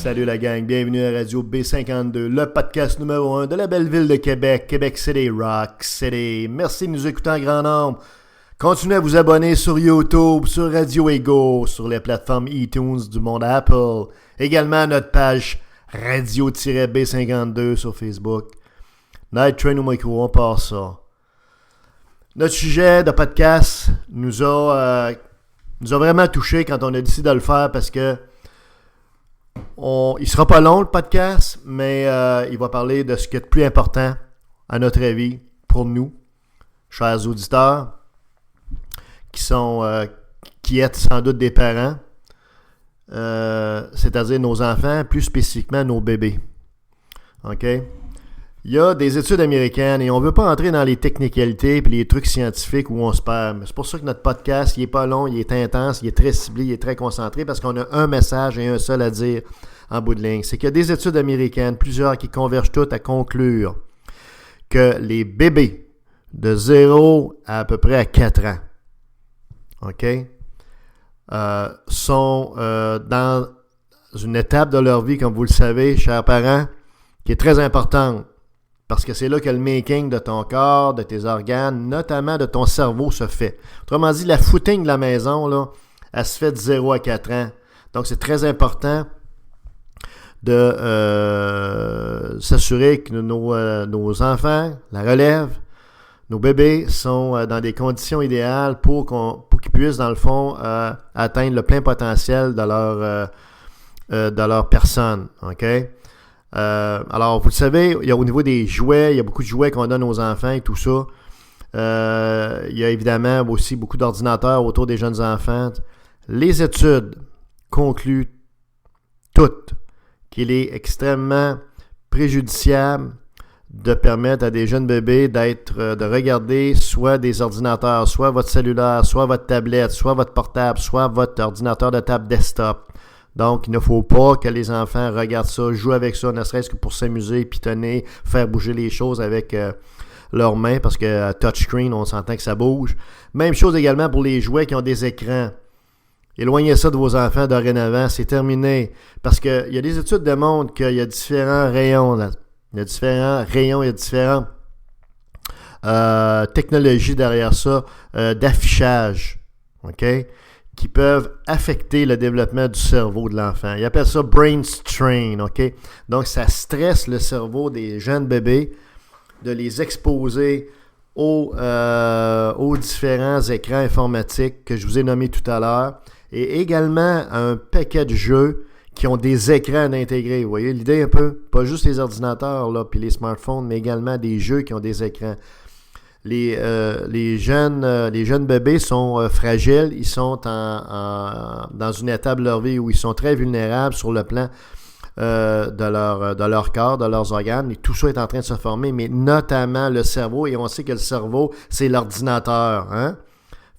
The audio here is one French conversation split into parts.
Salut la gang, bienvenue à Radio B52, le podcast numéro 1 de la belle ville de Québec, Québec City, Rock City. Merci de nous écouter en grand nombre. Continuez à vous abonner sur YouTube, sur Radio Ego, sur les plateformes iTunes du monde Apple. Également à notre page Radio-B52 sur Facebook. Night Train au micro, on passe ça. Notre sujet de podcast nous a vraiment touché quand on a décidé de le faire parce que il sera pas long le podcast, mais il va parler de ce qui est de plus important à notre avis pour nous, chers auditeurs, qui êtes sans doute des parents, c'est-à-dire nos enfants, plus spécifiquement nos bébés. OK? Il y a des études américaines et on ne veut pas entrer dans les technicalités et les trucs scientifiques où on se perd. Mais c'est pour ça que notre podcast, il n'est pas long, il est intense, il est très ciblé, il est très concentré parce qu'on a un message et un seul à dire en bout de ligne. C'est qu'il y a des études américaines, plusieurs qui convergent toutes à conclure que les bébés de 0 à peu près à 4 ans, OK, sont dans une étape de leur vie, comme vous le savez, chers parents, qui est très importante. Parce que c'est là que le making de ton corps, de tes organes, notamment de ton cerveau se fait. Autrement dit, la footing de la maison, là, elle se fait de 0 à 4 ans. Donc, c'est très important de s'assurer que nos enfants, la relève, nos bébés sont dans des conditions idéales pour qu'ils puissent, dans le fond, atteindre le plein potentiel de leur personne. OK? Alors, vous le savez, il y a au niveau des jouets, il y a beaucoup de jouets qu'on donne aux enfants et tout ça. Il y a évidemment aussi beaucoup d'ordinateurs autour des jeunes enfants. Les études concluent toutes qu'il est extrêmement préjudiciable de permettre à des jeunes bébés de regarder soit des ordinateurs, soit votre cellulaire, soit votre tablette, soit votre portable, soit votre ordinateur de table desktop. Donc, il ne faut pas que les enfants regardent ça, jouent avec ça, ne serait-ce que pour s'amuser, pitonner, faire bouger les choses avec leurs mains, parce que touchscreen, on s'entend que ça bouge. Même chose également pour les jouets qui ont des écrans. Éloignez ça de vos enfants dorénavant, c'est terminé. Parce qu'il y a des études qui démontrent qu'il y a différents rayons. Là. Il y a différentes technologies derrière ça, d'affichage. OK? Qui peuvent affecter le développement du cerveau de l'enfant. Ils appellent ça brain strain, OK? Donc, ça stresse le cerveau des jeunes bébés de les exposer aux différents écrans informatiques que je vous ai nommés tout à l'heure et également à un paquet de jeux qui ont des écrans intégrés. Vous voyez l'idée un peu? Pas juste les ordinateurs là, puis les smartphones, mais également des jeux qui ont des écrans. Les jeunes bébés sont fragiles, ils sont dans une étape de leur vie où ils sont très vulnérables sur le plan de leur corps, de leurs organes, et tout ça est en train de se former, mais notamment le cerveau, et on sait que le cerveau, c'est l'ordinateur. Hein?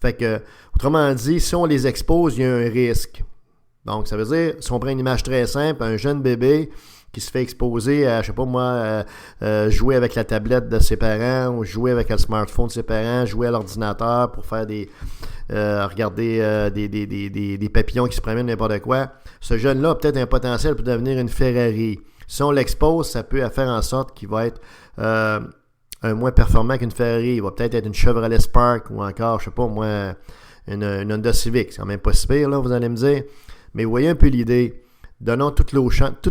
Fait que, autrement dit, si on les expose, il y a un risque. Donc, ça veut dire, si on prend une image très simple, un jeune bébé qui se fait exposer à, je sais pas moi, jouer avec la tablette de ses parents ou jouer avec le smartphone de ses parents, jouer à l'ordinateur pour faire regarder des papillons qui se promènent n'importe quoi. Ce jeune-là a peut-être un potentiel pour devenir une Ferrari. Si on l'expose, ça peut faire en sorte qu'il va être un moins performant qu'une Ferrari. Il va peut-être être une Chevrolet Spark ou encore, je sais pas moi, une Honda Civic. C'est quand même pas si pire, là, vous allez me dire. Mais vous voyez un peu l'idée. Donnons toutes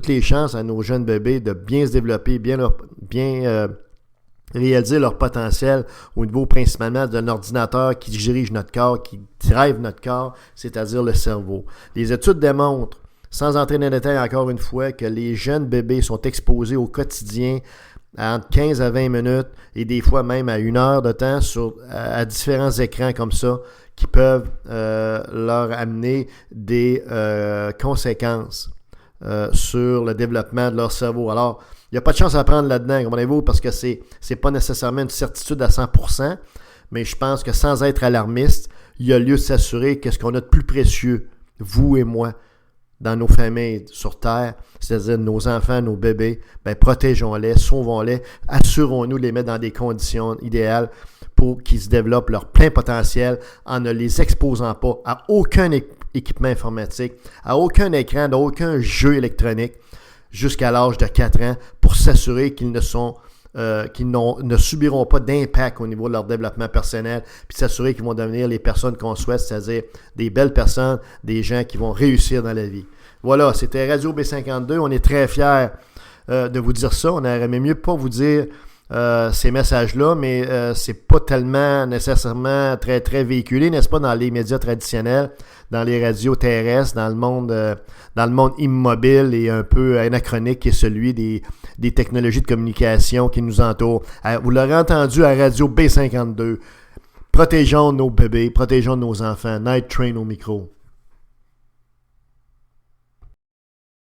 les chances à nos jeunes bébés de bien se développer, bien réaliser leur potentiel au niveau principalement d'un ordinateur qui dirige notre corps, qui drive notre corps, c'est-à-dire le cerveau. Les études démontrent, sans entrer dans les détails encore une fois, que les jeunes bébés sont exposés au quotidien à entre 15 à 20 minutes et des fois même à 1 heure de temps à différents écrans comme ça qui peuvent leur amener des conséquences sur le développement de leur cerveau. Alors, il n'y a pas de chance à prendre là-dedans, comprenez-vous, parce que c'est pas nécessairement une certitude à 100%, mais je pense que sans être alarmiste, il y a lieu de s'assurer que ce qu'on a de plus précieux, vous et moi, dans nos familles sur Terre, c'est-à-dire nos enfants, nos bébés, protégeons-les, sauvons-les, assurons-nous de les mettre dans des conditions idéales pour qu'ils se développent leur plein potentiel en ne les exposant pas à aucun équipement informatique, à aucun écran, à aucun jeu électronique jusqu'à l'âge de 4 ans pour s'assurer qu'ils ne subiront pas d'impact au niveau de leur développement personnel, puis s'assurer qu'ils vont devenir les personnes qu'on souhaite, c'est-à-dire des belles personnes, des gens qui vont réussir dans la vie. Voilà, c'était Radio B52. On est très fiers de vous dire ça. On aurait mieux pas vous dire ces messages-là, mais c'est pas tellement nécessairement très, très véhiculé, n'est-ce pas, dans les médias traditionnels, dans les radios terrestres, dans le monde immobile et un peu anachronique qui est celui des technologies de communication qui nous entourent. Vous l'aurez entendu à Radio B52. Protégeons nos bébés, protégeons nos enfants. Night Train au micro.